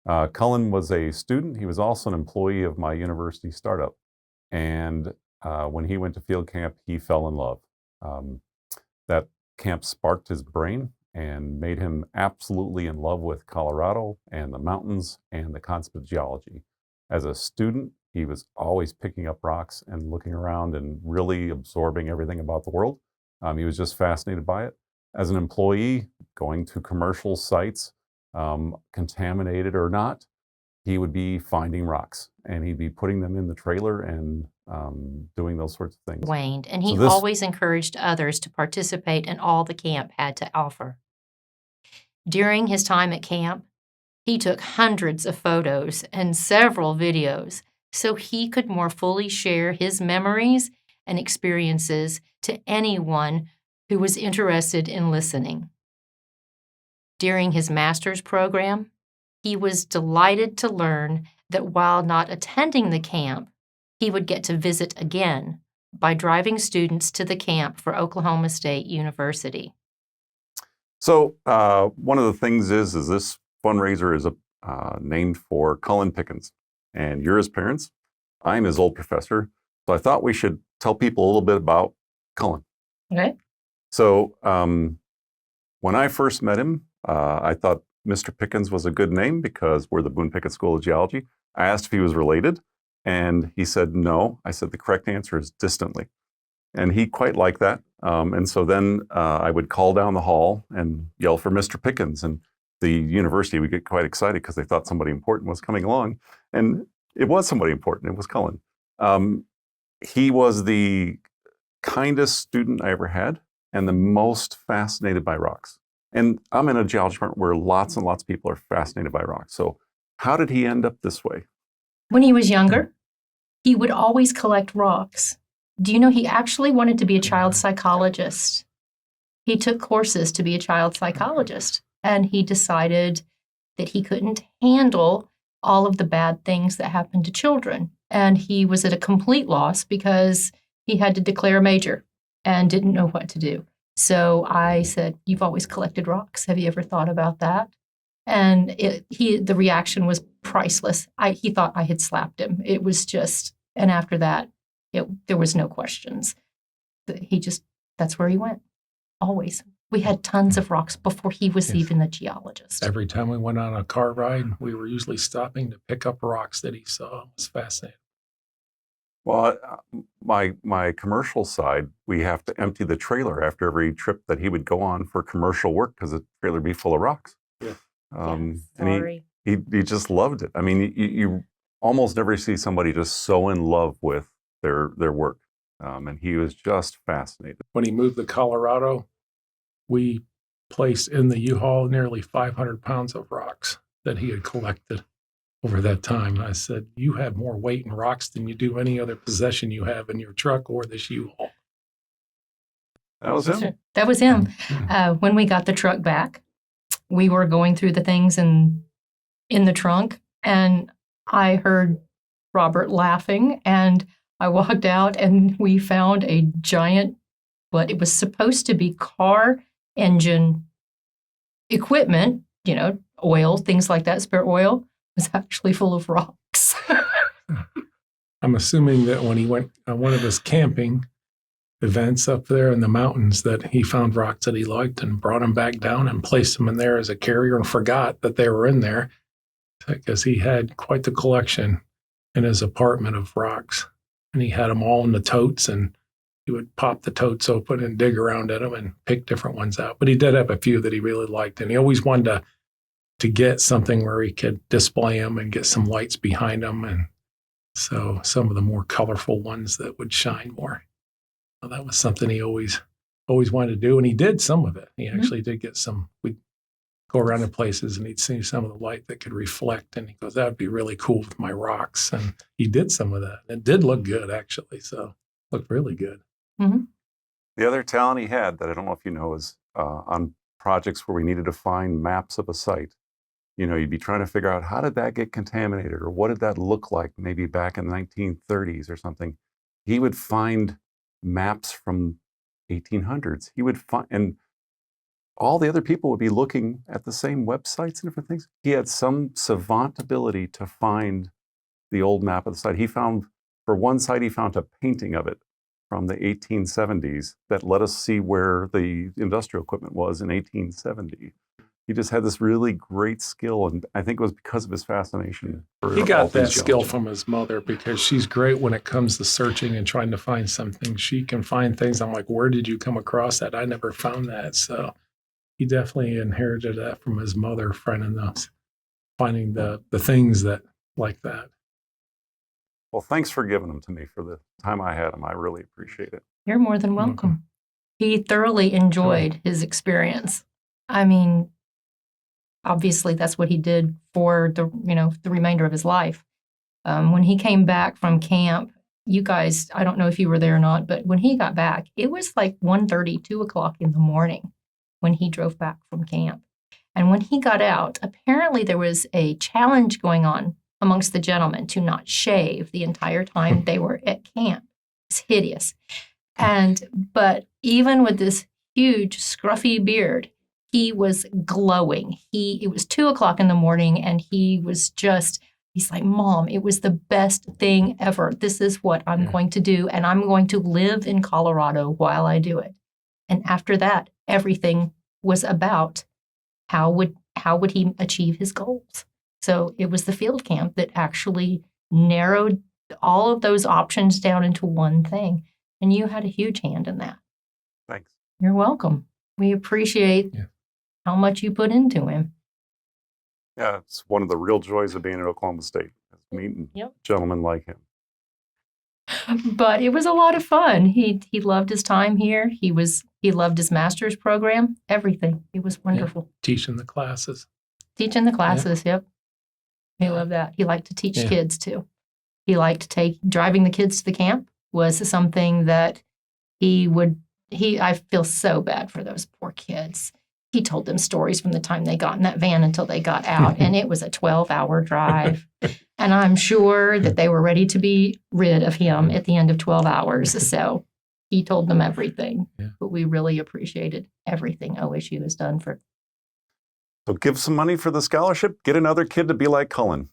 Cullen was a student. He was also an employee of my university startup. And when he went to field camp, he fell in love. Um, that camp sparked his brain and made him absolutely in love with Colorado and the mountains and the concept of geology. As a student, he was always picking up rocks and looking around and really absorbing everything about the world. He was just fascinated by it. As an employee, going to commercial sites, contaminated or not, he would be finding rocks and he'd be putting them in the trailer and doing those sorts of things. Waned, and he So this, always encouraged others to participate in all the camp had to offer. During his time at camp, he took hundreds of photos and several videos so he could more fully share his memories and experiences to anyone who was interested in listening. During his master's program, he was delighted to learn that while not attending the camp, he would get to visit again by driving students to the camp for Oklahoma State University. So one of the things is this fundraiser is named for Cullen Pickens, and you're his parents. I'm his old professor, so I thought we should tell people a little bit about Cullen. Okay. So when I first met him, I thought Mr. Pickens was a good name because we're the Boone Pickens School of Geology. I asked if he was related, and he said no. I said the correct answer is distantly. And he quite liked that. And so then I would call down the hall and yell for Mr. Pickens. And the university would get quite excited because they thought somebody important was coming along. And it was somebody important. It was Cullen. He was the kindest student I ever had and the most fascinated by rocks. And I'm in a geology department where lots and lots of people are fascinated by rocks. So how did he end up this way? When he was younger, he would always collect rocks. Do you know he actually wanted to be a child psychologist? He took courses to be a child psychologist, and he decided that he couldn't handle all of the bad things that happen to children. And he was at a complete loss because he had to declare a major and didn't know what to do. So I said, "You've always collected rocks. Have you ever thought about that?" And the reaction was priceless. He thought I had slapped him. It was just, and after that, there was no questions. That's where he went, always. We had tons of rocks before he was even a geologist. Every time we went on a car ride, we were usually stopping to pick up rocks that he saw. It was fascinating. Well, my commercial side, we have to empty the trailer after every trip that he would go on for commercial work because the trailer would be full of rocks. Yeah. And he just loved it. I mean, you almost never see somebody just so in love with their work. And he was just fascinated. When he moved to Colorado, we placed in the U-Haul nearly 500 pounds of rocks that he had collected over that time. I said, "You have more weight in rocks than you do any other possession you have in your truck or this U-Haul." That was him. That was him. When we got the truck back, we were going through the things in the trunk, and I heard Robert laughing, and I walked out, and we found a giant, what it was supposed to be car engine equipment, oil, things like that, spare oil, was actually full of rocks. I'm assuming that when he went on one of his camping events up there in the mountains that he found rocks that he liked and brought them back down and placed them in there as a carrier and forgot that they were in there because he had quite the collection in his apartment of rocks. And he had them all in the totes, and he would pop the totes open and dig around in them and pick different ones out. But he did have a few that he really liked, and he always wanted to get something where he could display them and get some lights behind them. And so some of the more colorful ones that would shine more. Well, that was something he always wanted to do, and he did some of it. He actually did get some. We'd go around to places, and he'd see some of the light that could reflect, and he goes, "That would be really cool with my rocks." And he did some of that. It did look good, actually, so it looked really good. Mm-hmm. The other talent he had that I don't know if you know is on projects where we needed to find maps of a site. You'd be trying to figure out how did that get contaminated or what did that look like maybe back in the 1930s or something. He would find maps from 1800s. He would find, and all the other people would be looking at the same websites and different things. He had some savant ability to find the old map of the site. He found, for one site, he found a painting of it from the 1870s that let us see where the industrial equipment was in 1870. He just had this really great skill, and I think it was because of his fascination. He got that skill from his mother because she's great when it comes to searching and trying to find something. She can find things. I'm like, where did you come across that? I never found that. So he definitely inherited that from his mother, finding the things that like that. Well, thanks for giving them to me for the time I had them. I really appreciate it. You're more than welcome. He thoroughly enjoyed his experience. I mean, obviously that's what he did for the remainder of his life. When he came back from camp, you guys, I don't know if you were there or not, but when he got back, it was like 1:30, 2 o'clock in the morning when he drove back from camp. And when he got out, apparently there was a challenge going on amongst the gentlemen to not shave the entire time they were at camp. It's hideous. But even with this huge scruffy beard, he was glowing. It was 2 o'clock in the morning, and he's like, Mom, it was the best thing ever. This is what I'm going to do, and I'm going to live in Colorado while I do it. And after that, everything was about how would he achieve his goals. So it was the field camp that actually narrowed all of those options down into one thing. And you had a huge hand in that. Thanks. You're welcome. We appreciate how much you put into him. Yeah, it's one of the real joys of being at Oklahoma State, meeting gentlemen like him. But it was a lot of fun. He loved his time here. He loved his master's program, everything. It was wonderful. Yeah. Teaching the classes. Yep. He loved that. He liked to teach kids too. He liked to driving the kids to the camp was something that I feel so bad for those poor kids. He told them stories from the time they got in that van until they got out, and it was a 12-hour drive. And I'm sure that they were ready to be rid of him at the end of 12 hours. So he told them everything. Yeah. But we really appreciated everything OSU has done for. So give some money for the scholarship. Get another kid to be like Cullen.